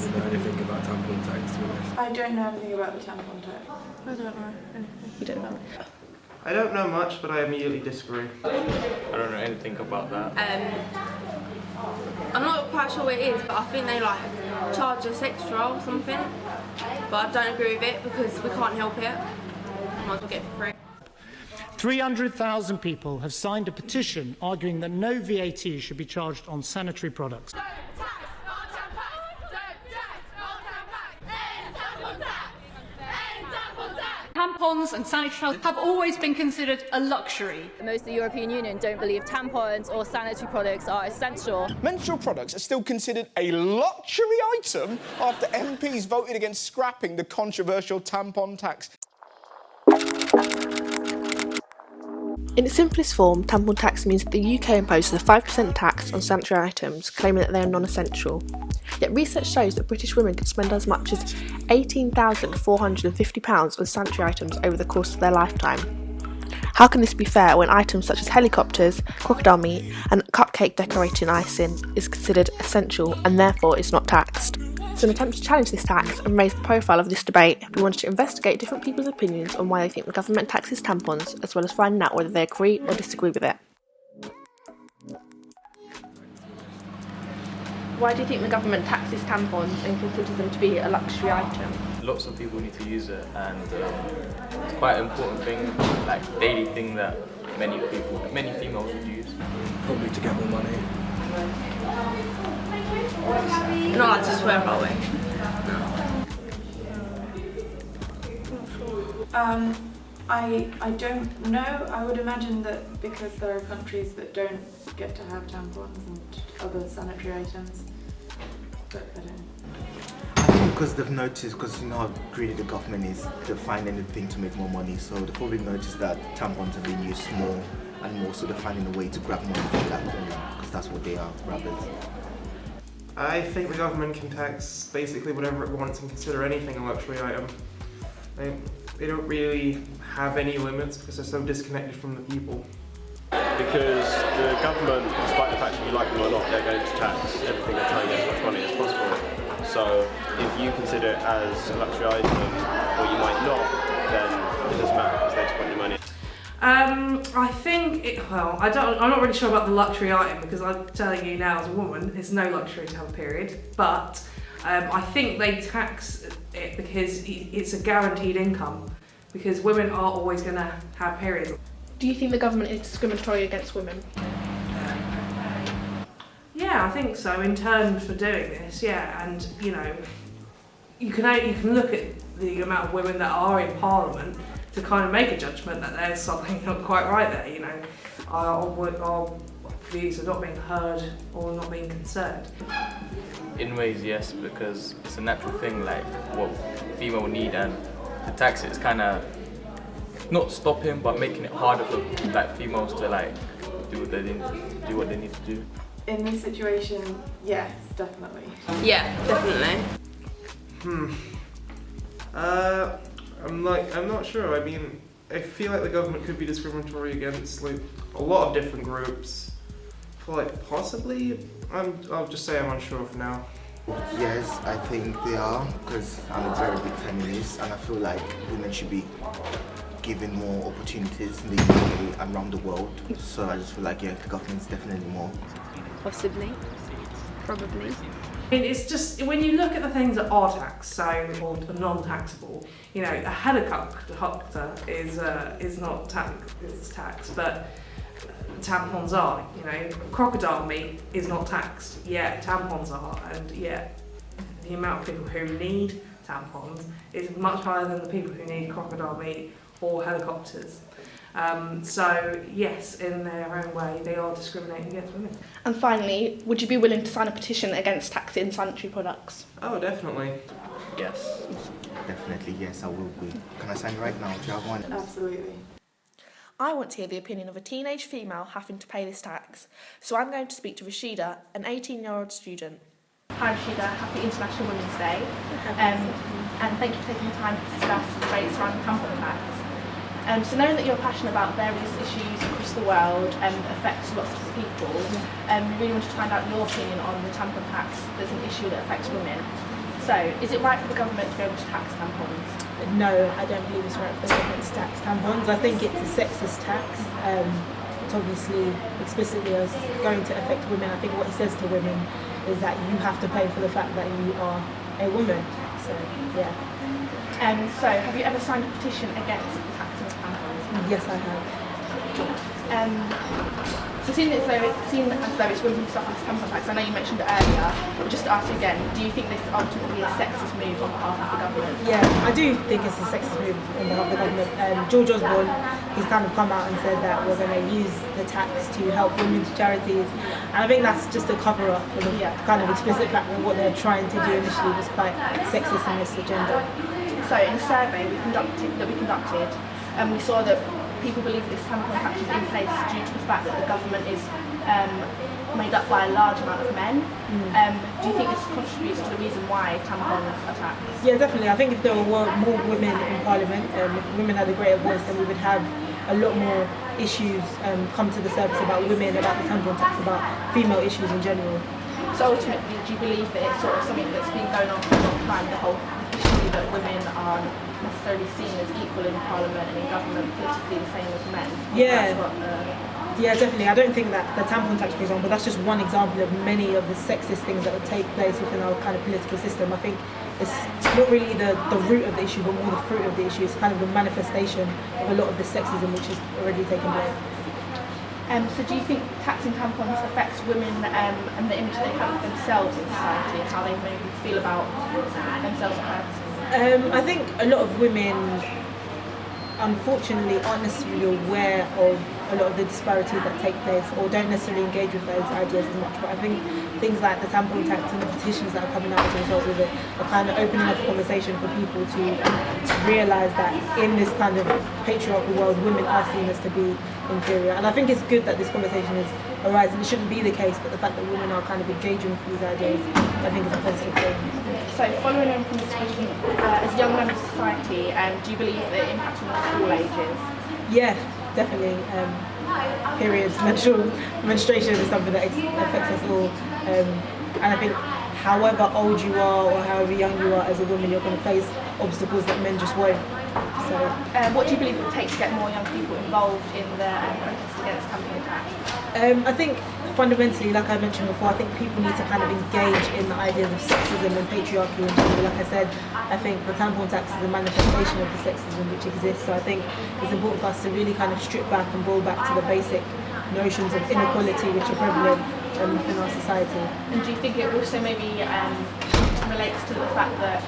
don't know anything about tampon tax, to be honest. I don't know anything about the tampon tax. I don't know anything. You don't know? I don't know much, but I immediately disagree. I don't know anything about that. I'm not quite sure what it is, but I think they like charge us extra or something. But I don't agree with it because we can't help it. Might as well get it for free. 300,000 people have signed a petition arguing that no VAT should be charged on sanitary products. Tampons and sanitary pads have always been considered a luxury. Most of the European Union don't believe tampons or sanitary products are essential. Menstrual products are still considered a luxury item after MPs voted against scrapping the controversial tampon tax. In its simplest form, tampon tax means that the UK imposes a 5% tax on sanitary items, claiming that they are non-essential. Yet research shows that British women could spend as much as £18,450 on sanitary items over the course of their lifetime. How can this be fair when items such as helicopters, crocodile meat and cupcake decorating icing is considered essential and therefore is not taxed? So in an attempt to challenge this tax and raise the profile of this debate, we wanted to investigate different people's opinions on why they think the government taxes tampons, as well as finding out whether they agree or disagree with it. Why do you think the government taxes tampons and considers them to be a luxury item? Lots of people need to use it, and it's quite an important thing, like daily thing that many females would use. Probably to get more money. We're not allowed to swear, are we? I don't know. I would imagine that because there are countries that don't get to have tampons and other sanitary items, but I don't know. I think because they've noticed, because you know how greedy the government is, they find anything to make more money, so they probably noticed that tampons are being used more and more, so they're finding a way to grab money from that, because that's what they are, grabbers. I think the government can tax basically whatever it wants and consider anything a luxury item. They don't really have any limits because they're so disconnected from the people. Because the government, despite the fact that you like them or not, they're going to tax everything they're trying to get as much money as possible. So if you consider it as a luxury item, or you might not, then it doesn't matter because they just want your money. I think I'm not really sure about the luxury item because I'm telling you now as a woman, it's no luxury to have a period, but I think they tax it because it's a guaranteed income, because women are always going to have periods. Do you think the government is discriminatory against women? Yeah, I think so, in terms for doing this, yeah, and you know, you can look at the amount of women that are in Parliament to kind of make a judgment that there's something not quite right there, you know. Our views are not being heard or not being considered. In ways, yes, because it's a natural thing, like what female need, and to tax it's kind of not stopping, but making it harder for like females to like do what they need to do. In this situation, yes, definitely. Yeah, definitely. I'm not sure. I mean, I feel like the government could be discriminatory against like a lot of different groups. I feel like possibly. I'll just say I'm unsure for now. Yes, I think they are, because I'm a very big feminist and I feel like women should be given more opportunities in the UK and around the world. So I just feel like, yeah, the government's definitely more. Possibly. Probably. I mean, it's just, when you look at the things that are taxed, so, or non-taxable, you know, a helicopter is not taxed, but tampons are, you know. Crocodile meat is not taxed, yet tampons are, and yet the amount of people who need tampons is much higher than the people who need crocodile meat or helicopters. So yes, in their own way, they are discriminating against women. And finally, would you be willing to sign a petition against taxing sanitary products? Oh, definitely. Yes. Definitely, yes, I will be. Can I sign right now? Do you have one? Absolutely. I want to hear the opinion of a teenage female having to pay this tax, so I'm going to speak to Rashida, an 18-year-old student. Hi Rashida, happy International Women's Day, and thank you for taking the time to discuss the debates around the tampon tax. So knowing that you're passionate about various issues across the world and affects lots of people, we really wanted to find out your opinion on the tampon tax as an issue that affects women. So, is it right for the government to be able to tax tampons? No, I don't believe it's right for the government to tax tampons. I think it's a sexist tax. It's obviously explicitly going to affect women. I think what it says to women is that you have to pay for the fact that you are a woman. So, yeah. So, have you ever signed a petition against the taxing of tampons? Yes, I have. So seeing as though it's women who suffer this tampon tax, I know you mentioned it earlier, but just to ask you again, do you think this is ultimately a sexist move on behalf of the government? Yeah, I do think it's a sexist move on behalf of the government. George Osborne, he's kind of come out and said that we're going to use the tax to help women's charities, and I think that's just a cover up for the kind of explicit fact that what they're trying to do initially was quite sexist in this agenda. So in a survey we conducted, we saw that people believe this tampon tax is in place due to the fact that the government is made up by a large amount of men. Do you think this contributes to the reason why tampons are taxed? Yeah, definitely. I think if there were more women in Parliament, if women had a greater voice, then we would have a lot more issues come to the surface about women, about the tampon tax, about female issues in general. So ultimately, do you believe that it's sort of something that's been going on for a long time, the whole issue that women aren't necessarily seen as equal in Parliament and in government, politically the same as men? Yeah. Yeah, definitely. I don't think that the tampon tax, for example, that's just one example of many of the sexist things that would take place within our kind of political system. I think it's not really the root of the issue, but more the fruit of the issue. It's kind of the manifestation of a lot of the sexism which is already taking place. So do you think taxing tampons affects women and the image they have of themselves in society and how they maybe feel about themselves as? I think a lot of women unfortunately aren't necessarily aware of a lot of the disparities that take place or don't necessarily engage with those ideas as much, but I think things like the tampon tax and the petitions that are coming out as a result of it are kind of opening up a conversation for people to realise that in this kind of patriarchal world women are seen as to be inferior, and I think it's good that this conversation is arising. It shouldn't be the case, but the fact that women are kind of engaging with these ideas I think is a positive thing. So following on from this question, as young members of society, do you believe that it impacts women of all ages? Yeah, definitely. Periods, menstruation is something that affects us all, and I think however old you are or however young you are as a woman, you're going to face obstacles that men just won't. So, what do you believe it would take to get more young people involved in the protest against tampon tax? I think fundamentally, like I mentioned before, I think people need to kind of engage in the ideas of sexism and patriarchy in general. Like I said, I think the tampon tax is a manifestation of the sexism which exists. So I think it's important for us to really kind of strip back and roll back to the basic notions of inequality which are prevalent within our society. And do you think it also maybe relates to the fact that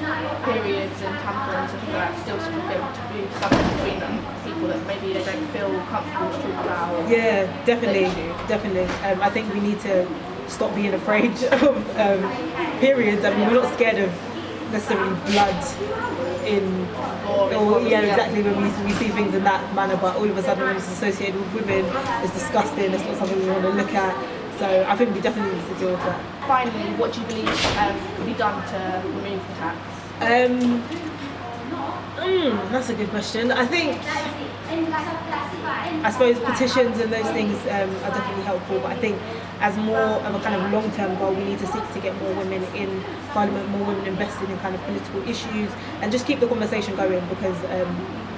periods and tampons and things like that still sort of go taboo subject between people that maybe they don't feel comfortable to talk about? Yeah, definitely. I think we need to stop being afraid of periods. I mean, we're not scared of necessarily blood in, exactly, when we see things in that manner, but all of a sudden when it's associated with women, it's disgusting, it's not something we want to look at. So I think we definitely need to deal with that. Finally, what do you believe could be done to remove the tax? That's a good question. I think, I suppose petitions and those things are definitely helpful, but I think as more of a kind of long-term goal, we need to seek to get more women in Parliament, more women invested in kind of political issues, and just keep the conversation going because,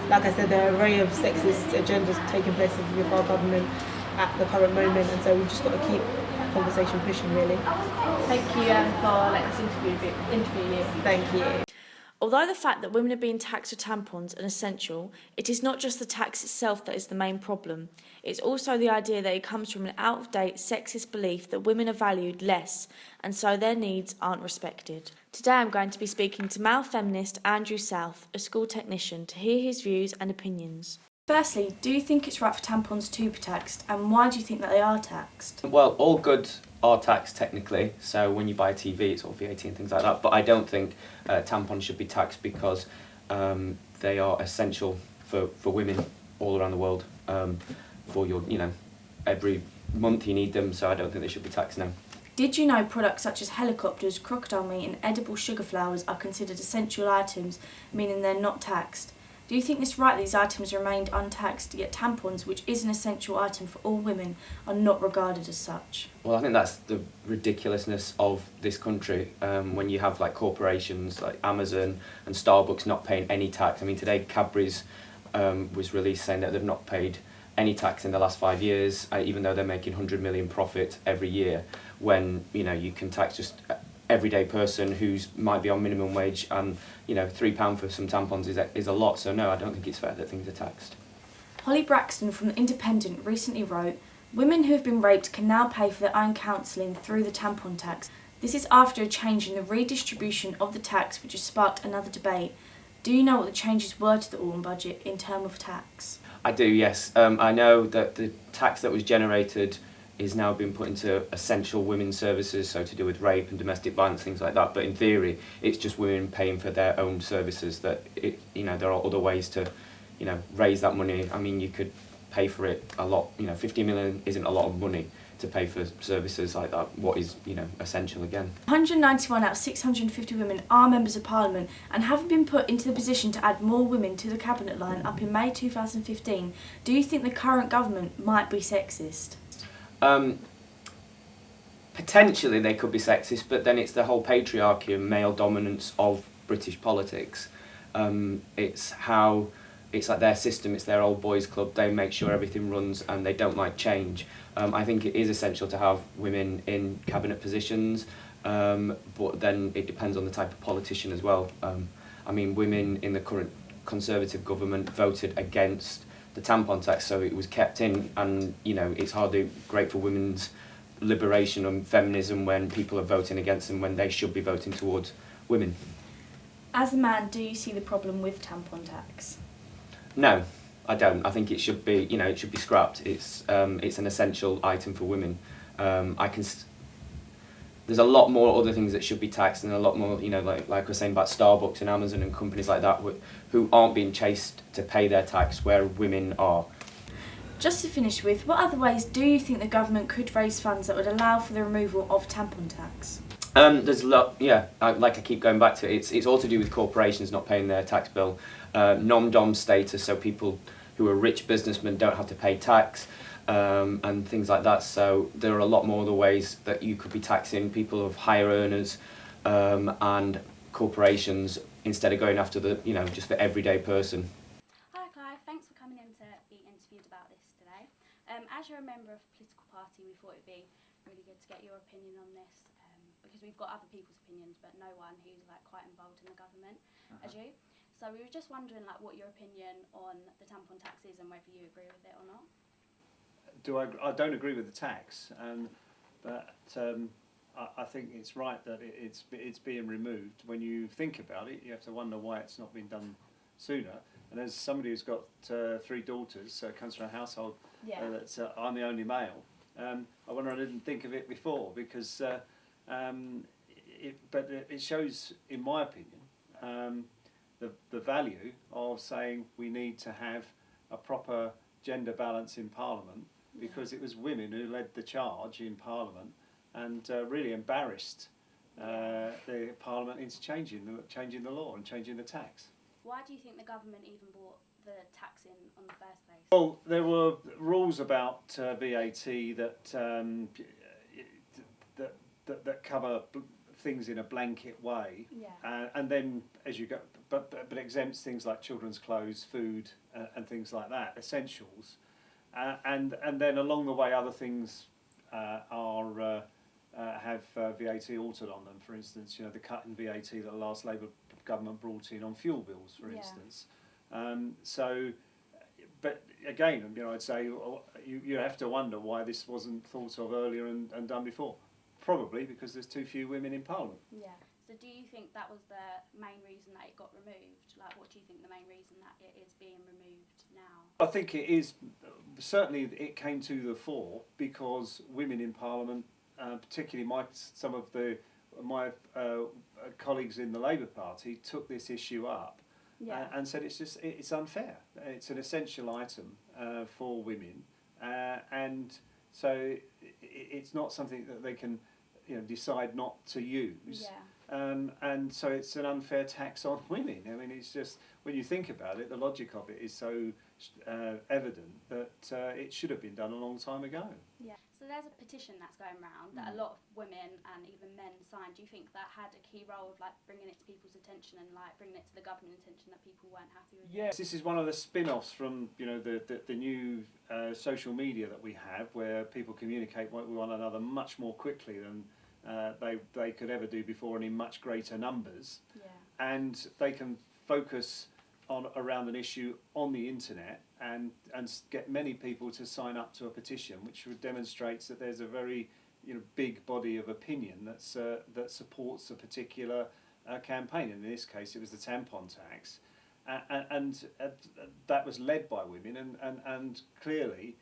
like I said, there are an array of sexist agendas taking place with our government at the current moment, and so we've just got to keep that conversation pushing, really. Thank you for letting us interview you. Thank you. Although the fact that women are being taxed with tampons is essential, it is not just the tax itself that is the main problem. It's also the idea that it comes from an out-of-date sexist belief that women are valued less, and so their needs aren't respected. Today I'm going to be speaking to male feminist Andrew South, a school technician, to hear his views and opinions. Firstly, do you think it's right for tampons to be taxed, and why do you think that they are taxed? Well, all goods are taxed technically, so when you buy a TV it's all VAT and things like that, but I don't think tampons should be taxed because they are essential for women all around the world. For your, every month you need them, so I don't think they should be taxed now. Did you know products such as helicopters, crocodile meat and edible sugar flowers are considered essential items, meaning they're not taxed? Do you think it's right these items remained untaxed, yet tampons, which is an essential item for all women, are not regarded as such? Well, I think that's the ridiculousness of this country. When you have like corporations like Amazon and Starbucks not paying any tax. I mean, today Cadbury's was released saying that they've not paid any tax in the last 5 years, even though they're making 100 million profit every year. When you can tax just everyday person who's might be on minimum wage, and £3 for some tampons is a lot. So no, I don't think it's fair that things are taxed. Holly Braxton from The Independent recently wrote, "Women who have been raped can now pay for their own counselling through the tampon tax. This is after a change in the redistribution of the tax, which has sparked another debate. Do you know what the changes were to the Autumn budget in terms of tax?" I do, yes. I know that the tax that was generated is now being put into essential women's services, so to do with rape and domestic violence, things like that. But in theory, it's just women paying for their own services. That there are other ways to, raise that money. I mean, you could pay for it a lot. 50 million isn't a lot of money to pay for services like that. What is, essential again? 191 out of 650 women are members of Parliament and haven't been put into the position to add more women to the cabinet line up in May 2015. Do you think the current government might be sexist? Potentially they could be sexist, but then it's the whole patriarchy and male dominance of British politics. It's like their system, it's their old boys club, they make sure everything runs and they don't like change. I think it is essential to have women in cabinet positions, but then it depends on the type of politician as well. I mean, women in the current Conservative government voted against the tampon tax, so it was kept in, and it's hardly great for women's liberation and feminism when people are voting against them when they should be voting towards women. As a man, do you see the problem with tampon tax? No, I don't. I think it should be, it should be scrapped. It's an essential item for women. There's a lot more other things that should be taxed, and a lot more, like I was saying about Starbucks and Amazon and companies like that who aren't being chased to pay their tax where women are. Just to finish with, what other ways do you think the government could raise funds that would allow for the removal of tampon tax? There's a lot, like I keep going back to it, it's all to do with corporations not paying their tax bill, nom-dom status, so people who are rich businessmen don't have to pay tax, and things like that. So there are a lot more other ways that you could be taxing people of higher earners and corporations instead of going after the, just the everyday person. Hi Clive, thanks for coming in to be interviewed about this today. As you're a member of a political party, we thought it'd be really good to get your opinion on this, because we've got other people's opinions, but no one who's quite involved in the government as you. So we were just wondering what your opinion on the tampon tax is and whether you agree with it or not. I don't agree with the tax, but I think it's right that it's being removed. When you think about it, you have to wonder why it's not been done sooner. And as somebody who's got 3 daughters, comes from a household that's I'm the only male, I wonder I didn't think of it before, because it shows, in my opinion, the value of saying we need to have a proper gender balance in Parliament, because it was women who led the charge in Parliament and really embarrassed the Parliament into changing the law and changing the tax. Why do you think the government even brought the tax in on the first place? Well, there were rules about VAT that cover things in a blanket way, and then as you go, but exempts things like children's clothes, food, and things like that, essentials, and then along the way other things have VAT altered on them. For instance, the cut in VAT that the last Labour government brought in on fuel bills, for instance. But again, I'd say you have to wonder why this wasn't thought of earlier and done before. Probably because there's too few women in Parliament. Yeah. So do you think that was the main reason that it got removed? What do you think the main reason that it is being removed now? I think it is, certainly it came to the fore because women in Parliament, particularly some of my colleagues in the Labour Party, took this issue up and said it's unfair. It's an essential item for women, and so it's not something that they can decide not to use. and so it's an unfair tax on women. I mean, it's just, when you think about it, the logic of it is so evident that it should have been done a long time ago. Yeah. So there's a petition that's going around that a lot of women and even men signed. Do you think that had a key role of like bringing it to people's attention and like bringing it to the government attention that people weren't happy with? Yes, this is one of the spin-offs from the new social media that we have, where people communicate with one another much more quickly than they could ever do before, and in much greater numbers. Yeah. And they can focus around an issue on the internet and get many people to sign up to a petition, which demonstrates that there's a very big body of opinion that supports a particular campaign. And in this case, it was the tampon tax, and that was led by women, and clearly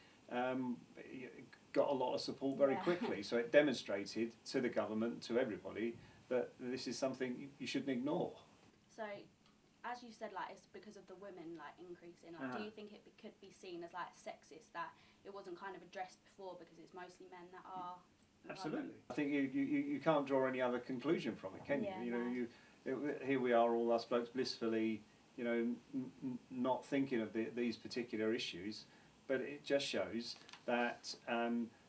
got a lot of support very quickly. So it demonstrated to the government, to everybody, that this is something you shouldn't ignore. So, as you said, like it's because of the women like increasing. Like, do you think it could be seen as like sexist that it wasn't kind of addressed before because it's mostly men that are? Absolutely. I think you can't draw any other conclusion from it, can you? Here we are, all us blokes blissfully, not thinking of these particular issues, but it just shows that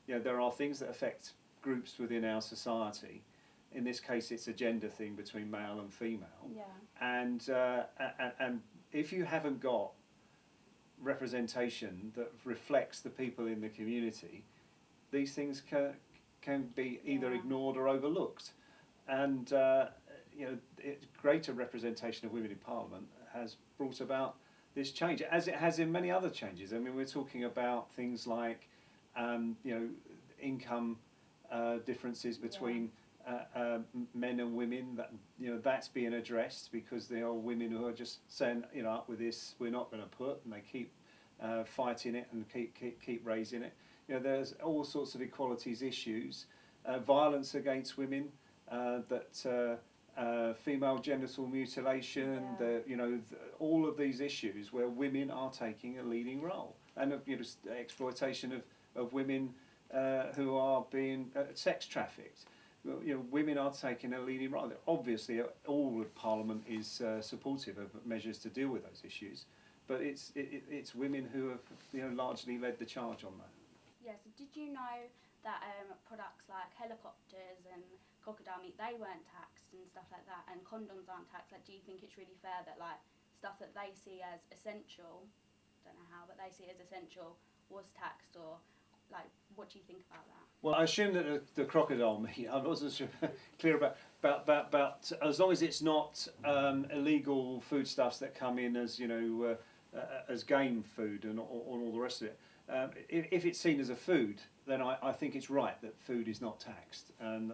there are things that affect groups within our society. In this case, it's a gender thing between male and female. Yeah. And if you haven't got representation that reflects the people in the community, these things can be either ignored or overlooked. And greater representation of women in Parliament has brought about this change, as it has in many other changes. I mean, we're talking about things like income differences between men and women. That's being addressed, because there are women who are just saying, up with this, we're not going to put, and they keep fighting it and keep raising it. There's all sorts of equalities issues, violence against women, female genital mutilation, all of these issues where women are taking a leading role, and exploitation of women who are being sex trafficked. Women are taking a leading role. Obviously, all of Parliament is supportive of measures to deal with those issues, but it's women who have largely led the charge on that. Yeah. So did you know that products like helicopters and crocodile meat, they weren't taxed and stuff like that, and condoms aren't taxed? Like, do you think it's really fair that like stuff that they see as essential, don't know how, but they see as essential, was taxed? Or like, what do you think about that? Well, I assume that the crocodile meat, I wasn't sure, clear about as long as it's not illegal foodstuffs that come in as as game food and all the rest of it. If it's seen as a food, then I think it's right that food is not taxed, and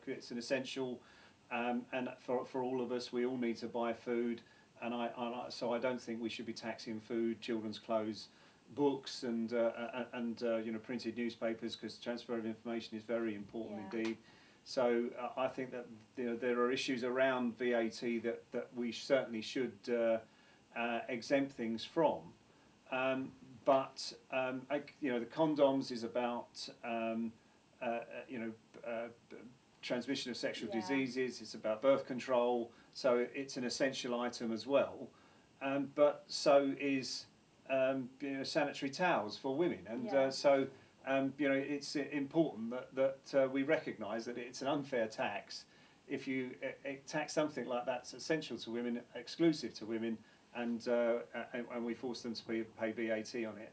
it's an essential, and for all of us, we all need to buy food, so I don't think we should be taxing food, children's clothes, books, and printed newspapers, because transfer of information is very important indeed. So I think that there are issues around VAT that we certainly should exempt things from. But the condoms is about transmission of sexual diseases. It's about birth control, so it's an essential item as well. But so is sanitary towels for women, and it's important that we recognise that it's an unfair tax if you tax something like that's essential to women, exclusive to women, and we force them to pay VAT on it.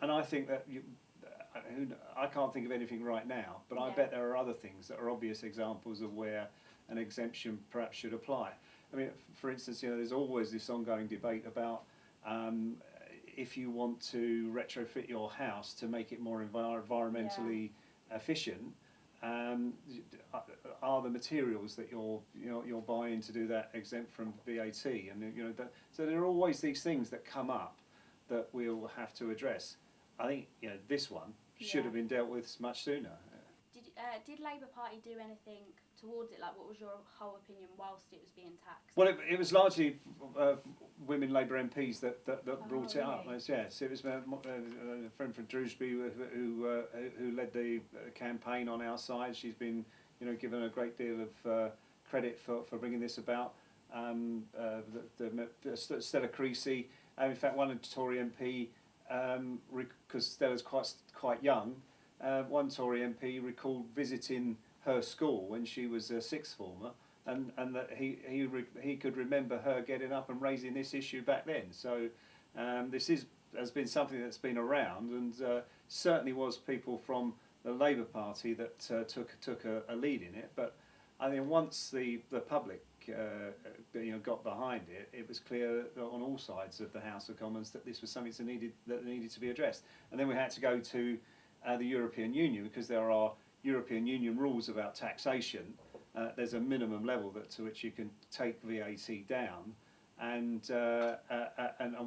And I think that I can't think of anything right now, but I bet there are other things that are obvious examples of where an exemption perhaps should apply. I mean, for instance, there's always this ongoing debate about if you want to retrofit your house to make it more environmentally efficient, are the materials that you're buying to do that exempt from VAT? And so there are always these things that come up that we'll have to address. I think this one should have been dealt with much sooner. Did Labour Party do anything towards it? Like, what was your whole opinion whilst it was being taxed? Well, it was largely women Labour MPs that brought it up. Yes, it was a friend from Drewsbury who led the campaign on our side. She's been given a great deal of credit for bringing this about. Stella Creasy, in fact, one Tory MP, because Stella's quite young, one Tory MP recalled visiting her school when she was a sixth former, and that he could remember her getting up and raising this issue back then. So this has been something that's been around, and certainly was people from the Labour Party that took a lead in it. But I think once the public got behind it, it was clear that on all sides of the House of Commons that this was something that needed to be addressed. And then we had to go to the European Union, because there are European Union rules about taxation. There's a minimum level to which you can take VAT down, and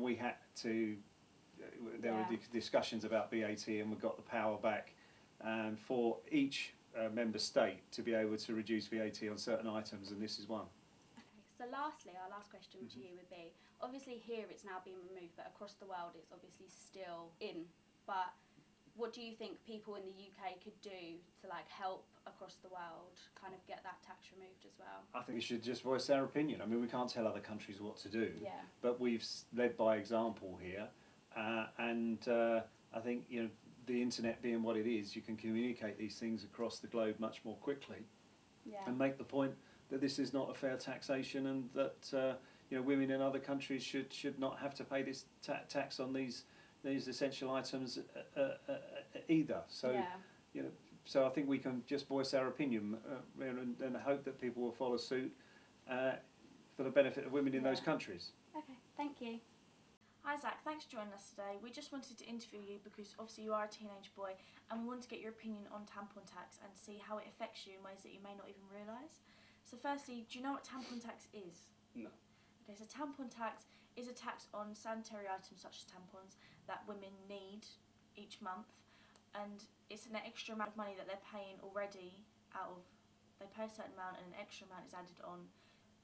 we had to. There were discussions about VAT, and we got the power back for each member state to be able to reduce VAT on certain items, and this is one. So lastly, our last question to you would be, obviously here it's now being removed, but across the world it's obviously still in. But what do you think people in the UK could do to help across the world kind of get that tax removed as well? I think we should just voice our opinion. I mean, we can't tell other countries what to do, yeah. But we've led by example here, and I think the internet being what it is, you can communicate these things across the globe much more quickly, and make the point that this is not a fair taxation, and that women in other countries should not have to pay this tax on these essential items either. So so I think we can just voice our opinion and hope that people will follow suit for the benefit of women in those countries. Okay, thank you. Hi Zach, thanks for joining us today. We just wanted to interview you because obviously you are a teenage boy, and we want to get your opinion on tampon tax and see how it affects you in ways that you may not even realise. So firstly, do you know what tampon tax is? No. Okay, so tampon tax is a tax on sanitary items such as tampons that women need each month, and it's an extra amount of money that they're paying already they pay a certain amount and an extra amount is added on,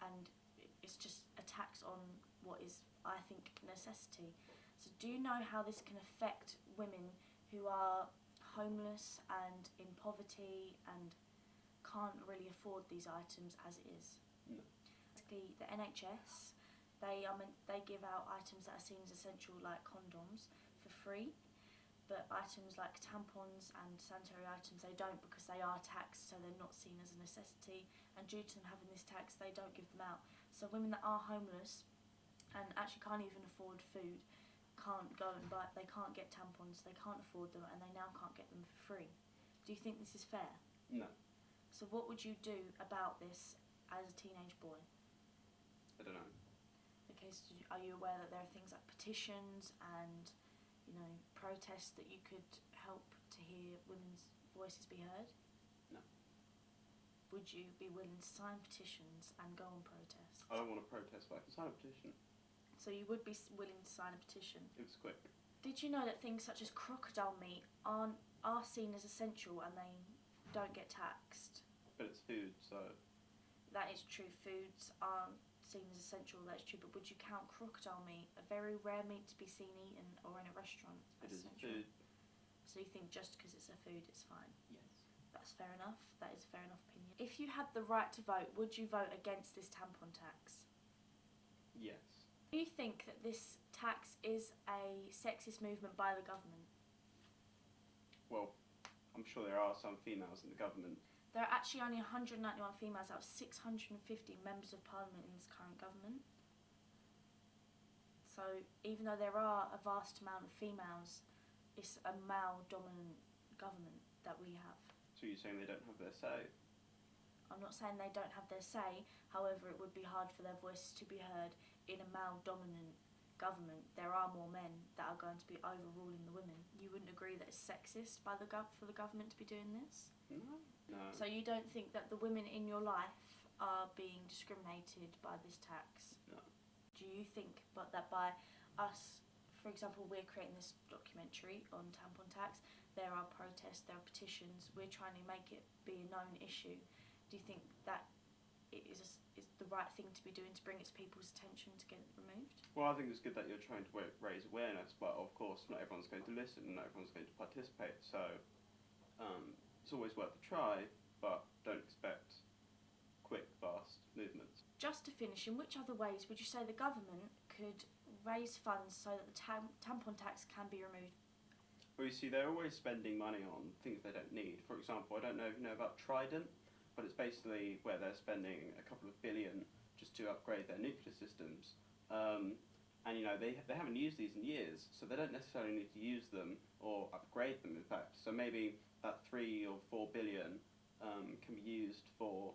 and it's just a tax on what is, I think, a necessity. So do you know how this can affect women who are homeless and in poverty and can't really afford these items as it is? No. Basically, the NHS, they give out items that are seen as essential, like condoms, for free, but items like tampons and sanitary items they don't, because they are taxed, so they're not seen as a necessity, and due to them having this tax they don't give them out. So women that are homeless and actually can't even afford food can't go and buy, they can't get tampons, they can't afford them, and they now can't get them for free. Do you think this is fair? No. So what would you do about this as a teenage boy? I don't know. Okay, so are you aware that there are things like petitions and protests that you could help to hear women's voices be heard? No. Would you be willing to sign petitions and go on protests? I don't want to protest, but I can sign a petition. So you would be willing to sign a petition? It was quick. Did you know that things such as crocodile meat are seen as essential and they don't get taxed? But it's food, so... That is true. Foods aren't seen as essential, that's true, but would you count crocodile meat, a very rare meat to be seen eaten or in a restaurant, as essential? Food. So you think just because it's a food it's fine? Yes. That's fair enough. That is a fair enough opinion. If you had the right to vote, would you vote against this tampon tax? Yes. Do you think that this tax is a sexist movement by the government? Well, I'm sure there are some females in the government. There are actually only 191 females out of 650 members of parliament in this current government. So even though there are a vast amount of females, it's a male-dominant government that we have. So you're saying they don't have their say? I'm not saying they don't have their say, however it would be hard for their voices to be heard in a male-dominant government. There are more men that are going to be overruling the women. You wouldn't agree that it's sexist by for the government to be doing this? No. No. So you don't think that the women in your life are being discriminated by this tax? No. Do you think that by us, for example, we're creating this documentary on tampon tax, there are protests, there are petitions, we're trying to make it be a known issue. Do you think that it is the right thing to be doing to bring it to people's attention to get it removed? Well, I think it's good that you're trying to raise awareness, but of course not everyone's going to listen, not everyone's going to participate, so it's always worth a try, but don't expect quick, fast movements. Just to finish, in which other ways would you say the government could raise funds so that the tampon tax can be removed? Well, you see, they're always spending money on things they don't need. For example, I don't know if you know about Trident, but it's basically where they're spending a couple of billion just to upgrade their nuclear systems. And you know, they haven't used these in years, so they don't necessarily need to use them or upgrade them, in fact. So maybe that 3 or 4 billion can be used for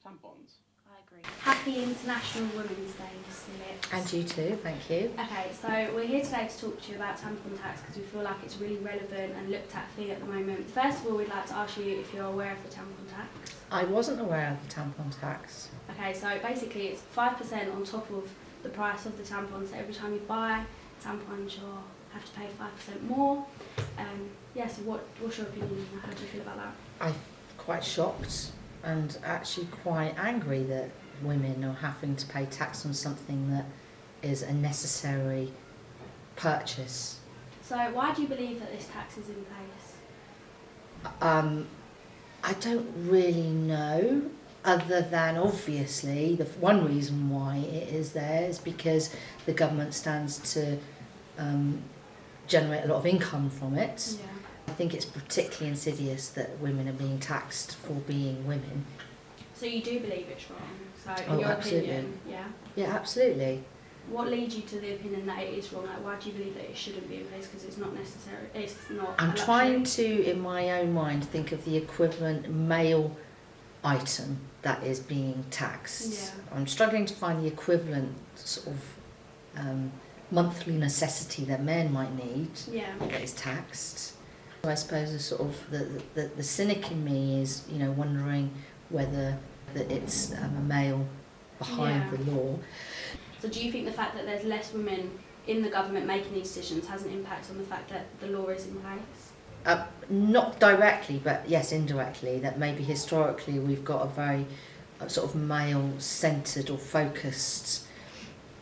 tampons. I agree. Happy International Women's Day, Smith. And you too, thank you. Okay, so we're here today to talk to you about tampon tax because we feel like it's really relevant and looked at thing at the moment. First of all, we'd like to ask you if you're aware of the tampon tax. I wasn't aware of the tampon tax. Okay, so basically it's 5% on top of the price of the tampons. So every time you buy tampons, you'll have to pay 5% more. So what's your opinion? How do you feel about that? I'm quite shocked and actually quite angry that women are having to pay tax on something that is a necessary purchase. So why do you believe that this tax is in place? I don't really know, other than obviously the one reason why it is there is because the government stands to generate a lot of income from it. Yeah. I think it's particularly insidious that women are being taxed for being women. So you do believe it's wrong? So in Oh, your absolutely. opinion, yeah? Yeah, absolutely. What leads you to the opinion that it is wrong? Like, why do you believe that it shouldn't be in place? Because it's not necessary. It's not. I'm a luxury? trying to, in my own mind, think of the equivalent male item that is being taxed. Yeah. I'm struggling to find the equivalent sort of monthly necessity that men might need Yeah. that is taxed. I suppose the sort of the cynic in me is, you know, wondering whether that it's a male behind Yeah. the law. So do you think the fact that there's less women in the government making these decisions has an impact on the fact that the law is in place? Not directly, but yes, indirectly, that maybe historically we've got a very sort of male-centred or focused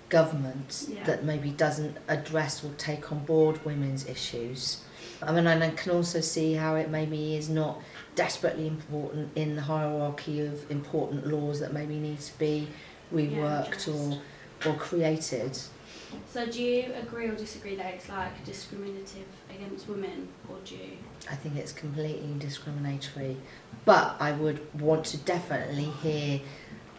government that maybe doesn't address or take on board women's issues. I mean, and I can also see how it maybe is not desperately important in the hierarchy of important laws that maybe need to be reworked or created. So do you agree or disagree that it's like discriminative against women, or do you? I think it's completely discriminatory, but I would want to definitely hear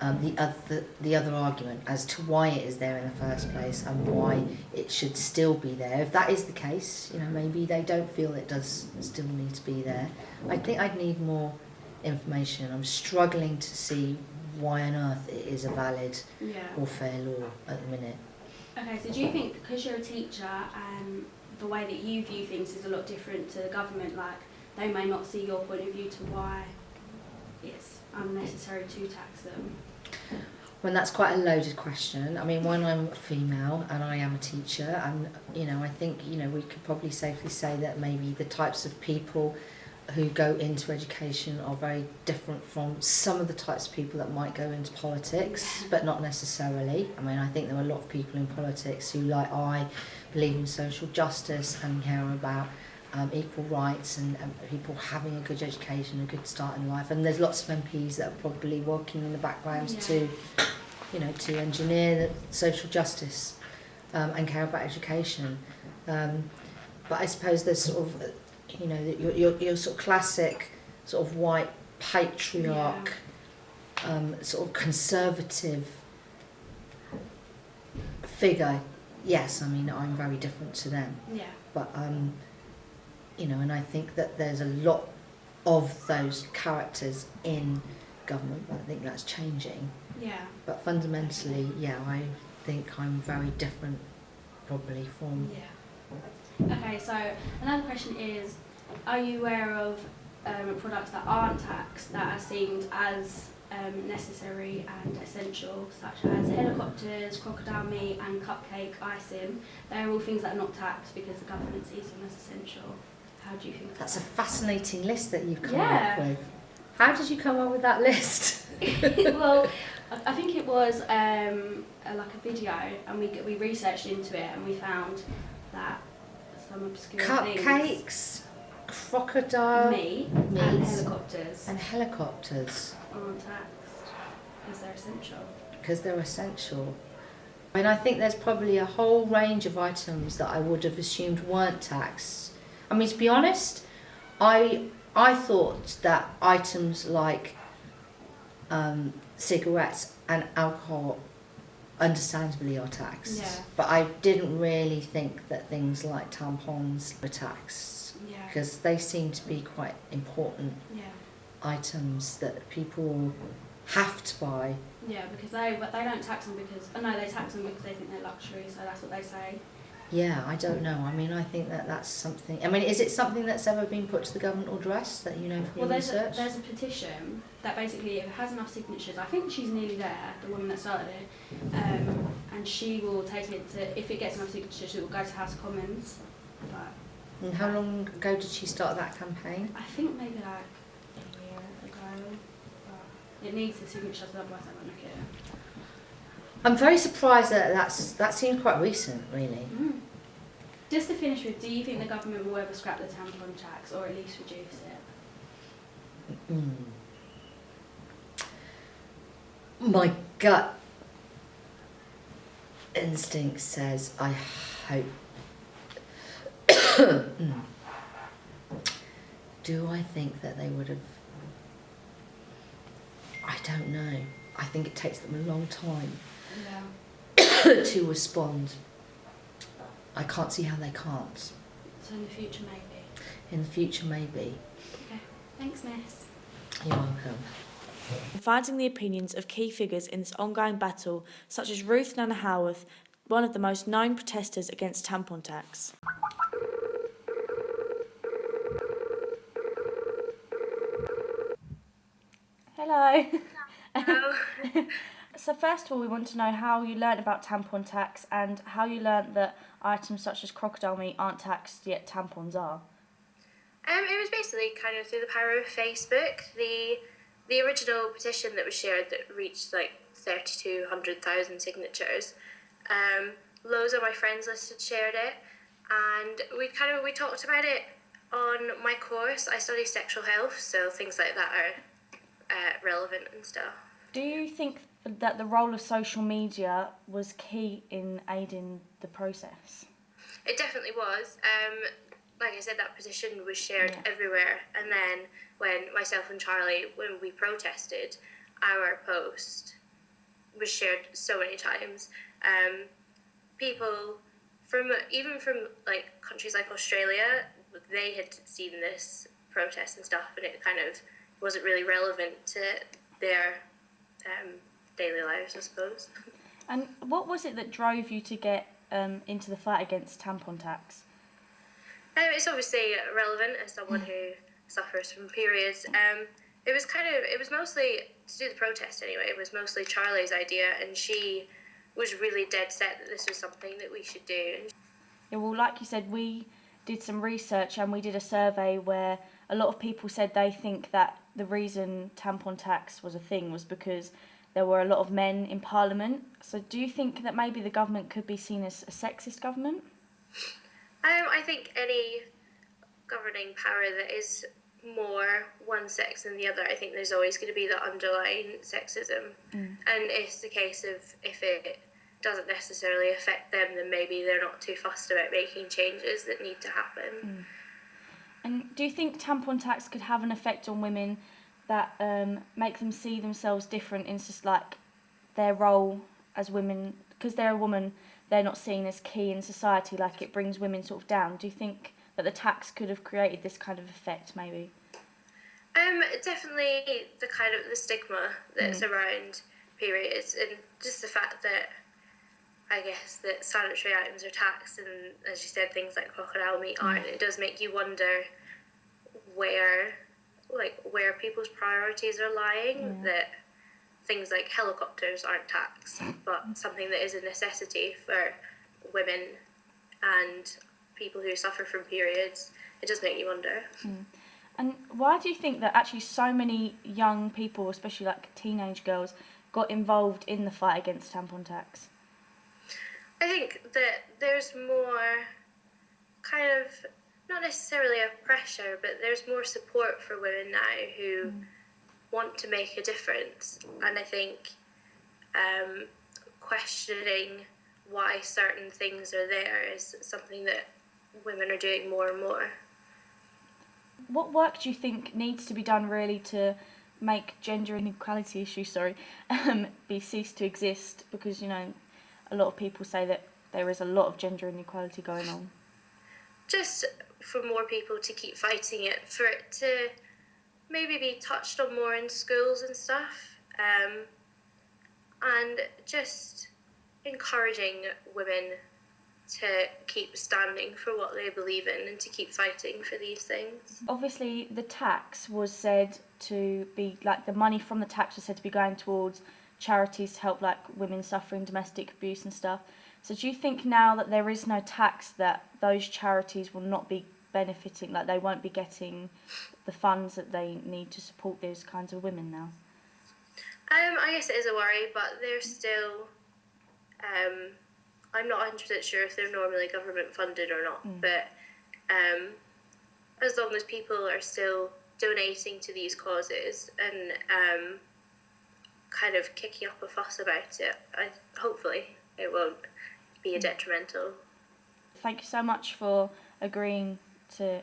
the other argument as to why it is there in the first place and why it should still be there. If that is the case, you know, maybe they don't feel it does still need to be there. I think I'd need more information. I'm struggling to see why on earth it is a valid or fair law at the minute. Okay, so do you think because you're a teacher and the way that you view things is a lot different to the government, like they may not see your point of view to why it's unnecessary to tax them? Well, that's quite a loaded question. I mean, when I'm female and I am a teacher, and you know, I think, you know, we could probably safely say that maybe the types of people who go into education are very different from some of the types of people that might go into politics, but not necessarily. I mean, I think there are a lot of people in politics who, like I, believe in social justice and care about equal rights and people having a good education, a good start in life. And there's lots of MPs that are probably working in the background to, you know, to engineer the social justice and care about education. But I suppose there's sort of, you know, your sort of classic sort of white patriarch, sort of conservative figure. Yes, I mean, I'm very different to them. Yeah. But you know, and I think that there's a lot of those characters in government, but I think that's changing. Yeah. But fundamentally, yeah, I think I'm very different probably from... Okay, so another question is, are you aware of products that aren't taxed that are seen as necessary and essential, such as helicopters, crocodile meat and cupcake icing? They're all things that are not taxed because the government sees them as essential. How do you think That's a fascinating list that you've come up with. How did you come up with that list? Well, I think it was like a video, and we researched into it and we found that some obscure Cupcakes, crocodile meat and helicopters aren't taxed. Because they're essential. Because they're essential. I mean, I think there's probably a whole range of items that I would have assumed weren't taxed. I mean, to be honest, I thought that items like cigarettes and alcohol understandably are taxed. Yeah. But I didn't really think that things like tampons were taxed. Yeah. Because they seem to be quite important Yeah. items that people have to buy. Yeah, because they don't tax them because they tax them because they think they're luxury, so that's what they say. Yeah, I don't know. I mean, I think that that's something. I mean, is it something that's ever been put to the government or addressed that you know from your research? There's a petition that basically, if it has enough signatures, I think she's nearly there, the woman that started it, and she will take it to, if it gets enough signatures, it will go to House of Commons. But And how long ago did she start that campaign? I think maybe like a year ago. But it needs the signatures, otherwise I won't look at it. I'm very surprised that that seems quite recent, really. Just to finish with, do you think the government will ever scrap the tampon tax or at least reduce it? My gut instinct says I hope. Do I think that they would have? I don't know. I think it takes them a long time to respond. I can't see how they can't. So in the future, maybe. In the future, maybe. Okay. Thanks, Miss. You're welcome. Finding the opinions of key figures in this ongoing battle, such as Ruth Nana Howarth, one of the most known protesters against tampon tax. Hello. So first of all, we want to know how you learnt about tampon tax and how you learnt that items such as crocodile meat aren't taxed, yet tampons are. It was basically kind of through the power of Facebook. The original petition that was shared that reached like 3,200,000 signatures. Loads of my friends list had shared it, and we talked about it on my course. I study sexual health, so things like that are relevant and stuff. Do you think that the role of social media was key in aiding the process? It definitely was. Like I said, that petition was shared everywhere, and then when myself and Charlie, when we protested, our post was shared so many times. People from like countries like Australia, they had seen this protest and stuff, and it kind of wasn't really relevant to their daily lives, I suppose. And what was it that drove you to get into the fight against tampon tax? It's obviously relevant as someone who suffers from periods. It was mostly, to do the protest anyway, it was mostly Charlie's idea, and she was really dead set that this was something that we should do. Yeah, well, like you said, we did some research and we did a survey where a lot of people said they think that the reason tampon tax was a thing was because there were a lot of men in Parliament. So do you think that maybe the government could be seen as a sexist government? I think any governing power that is more one sex than the other, I think there's always going to be the underlying sexism. And it's the case of if it doesn't necessarily affect them, then maybe they're not too fussed about making changes that need to happen. And do you think tampon tax could have an effect on women that make them see themselves different in just like their role as women? Because they're a woman, they're not seen as key in society, like it brings women sort of down. Do you think that the tax could have created this kind of effect, maybe? Definitely the stigma that's around periods, and just the fact that I guess that sanitary items are taxed, and as you said, things like crocodile meat aren't. It does make you wonder where people's priorities are lying. That things like helicopters aren't taxed, but something that is a necessity for women and people who suffer from periods, it does make you wonder. And why do you think that actually so many young people, especially like teenage girls, got involved in the fight against tampon tax? I think that there's more kind of, not necessarily a pressure, but there's more support for women now who want to make a difference. And I think questioning why certain things are there is something that women are doing more and more. What work do you think needs to be done really to make gender inequality issues, be cease to exist? Because, you know, a lot of people say that there is a lot of gender inequality going on. Just for more people to keep fighting it, for it to maybe be touched on more in schools and stuff, and just encouraging women to keep standing for what they believe in and to keep fighting for these things. Obviously, the tax was said to be, like, the money from the tax was said to be going towards charities to help, like, women suffering domestic abuse and stuff. So do you think now that there is no tax that those charities will not be benefiting, like they won't be getting the funds that they need to support those kinds of women now? I guess it is a worry, but they're still... I'm not 100% sure if they're normally government funded or not, but as long as people are still donating to these causes and kind of kicking up a fuss about it, hopefully it won't be a detrimental. Thank you so much for agreeing to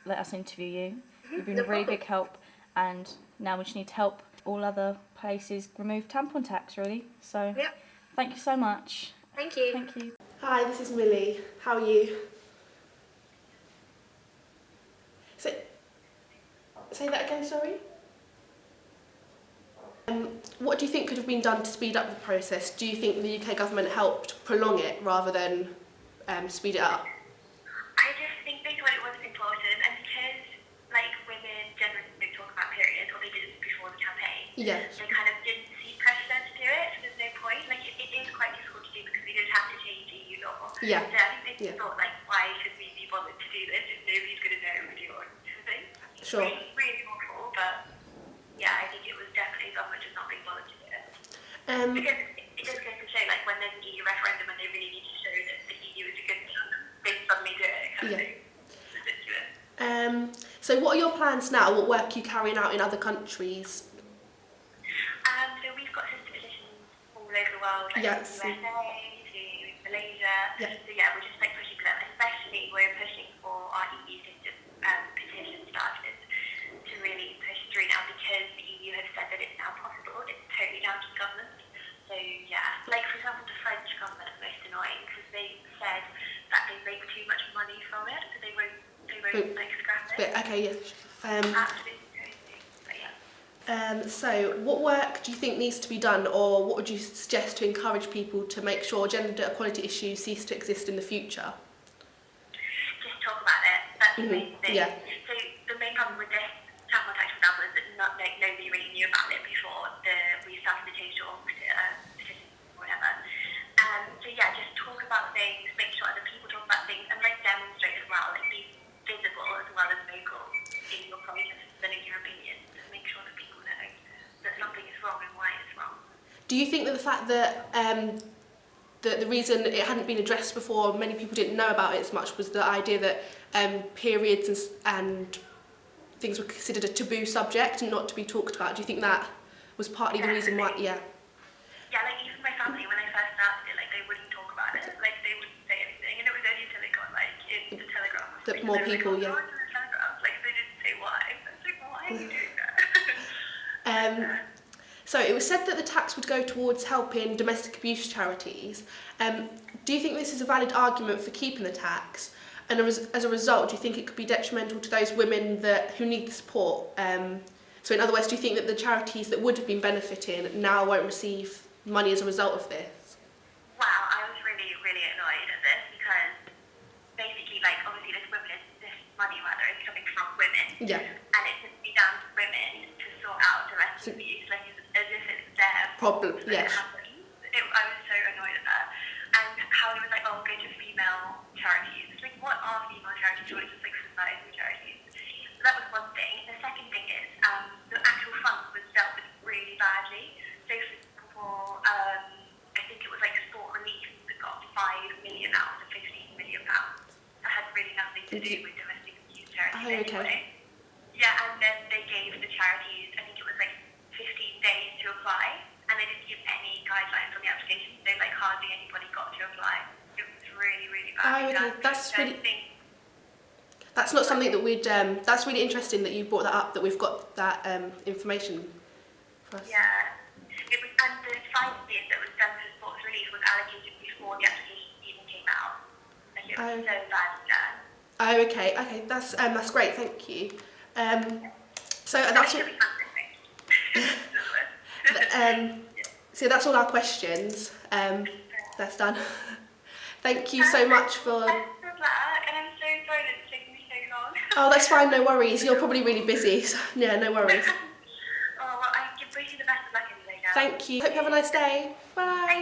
let us interview you. You've been a really big help, and now we just need to help all other places remove tampon tax, really. So thank you so much. Thank you. Thank you. Hi, this is Millie. How are you? Say that again, sorry? What do you think could have been done to speed up the process? Do you think the UK government helped prolong it rather than speed it up? I just think they thought it wasn't important, and because like women generally don't talk about periods, or they did it before the campaign, Yeah. they kind of didn't see precedent to do it, so there's no point. Like it is quite difficult to do because we don't have to change EU law. Yeah. So I think they thought like, why should we be bothered to do this if nobody's going to know what we're doing? Sure. It's really awful, but yeah, I think it was definitely government just not being bothered to do it. Because it just goes to show, like, when there's an EU referendum and they really need to show that the EU is a good thing, they suddenly do it. Kind of thing. It's ridiculous. So what are your plans now? What work are you carrying out in other countries? So we've got sister petitions all over the world, like Yes. from the USA to Malaysia. Yeah. So yeah, we're just like pushing for them, especially we're pushing for our EU sister petition starters to really push through now, because the EU have said that it's now possible. It's totally down to the government. So yeah, like for example, the French government is most annoying because they said that they make too much money from it, so they won't like scrap it. Okay, yeah. Absolutely crazy. But yeah. So what work do you think needs to be done, or what would you suggest to encourage people to make sure gender equality issues cease to exist in the future? Just talk about it. That's the main thing. Yeah. So the main problem with this tampon tax, for example, is that nobody really knew about it before we started the change or petition or whatever. So yeah, just talk about things, make sure other people talk about things, and like demonstrate as well, like be visible as well as vocal in your protests and in your opinions, to make sure that people know that something is wrong and why it's wrong. Do you think that the fact that the reason it hadn't been addressed before, many people didn't know about it as much, was the idea that periods and things were considered a taboo subject and not to be talked about? Do you think that was partly the reason why? Yeah. Yeah, like even my family, when I first started it, like they wouldn't talk about it, like they wouldn't say anything, and it was only until it got like in the Telegraph. That more people, like, yeah. oh, the Telegraph, like they didn't say why. I was like, why are you doing that? So it was said that the tax would go towards helping domestic abuse charities. Do you think this is a valid argument for keeping the tax? And as a result, do you think it could be detrimental to those women who need the support? So in other words, do you think that the charities that would have been benefiting now won't receive money as a result of this? Wow, I was really, really annoyed at this because basically, like, obviously this money is coming from women. Yeah. And it should be down to women to sort out domestic abuse, like as if it's their Problem, that yeah. it happens. I was so annoyed at that. And how it was like, oh, go to female charities. It's like, what are female charities? Or it's just like society charities. So that was one thing. The second thing is the actual fund was dealt with really badly. So for example, I think it was like Sport Relief that got £5 million out of £15 million. That had really nothing to do with domestic abuse charities anyway. Yeah, and then they gave the charities, I think it was like that. Oh, okay. That's really. Thing. That's not something that we'd. That's really interesting that you brought that up. That we've got that information for us. Yeah, it was, and the fine bid that was done for sports relief was allocated before the application even came out. Like it was so badly done. Oh, okay. Okay, that's great. Thank you. So that's all. So that's all our questions. That's done. Thank you so much for. And I'm so sorry that it's taken me so long. Oh, that's fine. No worries. You're probably really busy. So, yeah, no worries. Oh, well, I wish you the best of luck anyway, guys. Thank you. Hope you have a nice day. Bye.